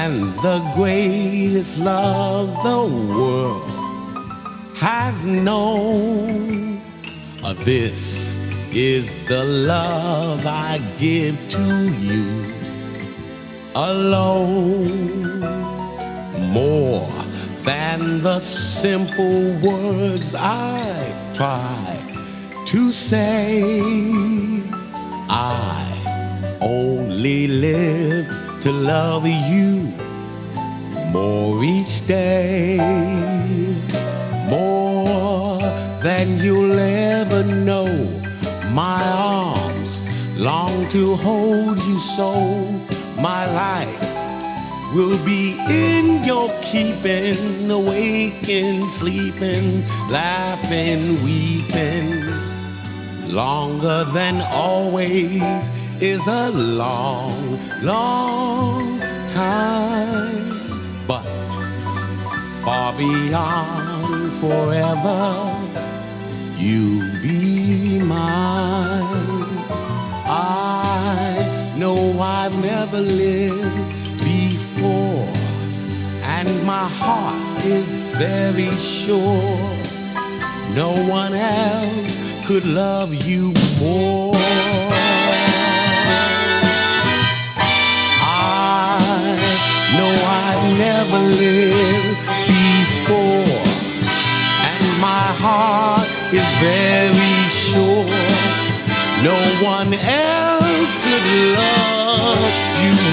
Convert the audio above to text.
than the greatest love the world has known. This is the love I give to you alone. More than the simple words I try to say. I only live to love you more each day, more than you'll ever know. My arms long to hold you so. My life will be in your keeping, awaking, sleeping, laughing, weeping. Longer than always is a long, long time, but far beyond forever, you be mine. I know I've never lived before, and my heart is very sure no one else could love you more. I know I've never lived before, and my heart is very sure no one else could love you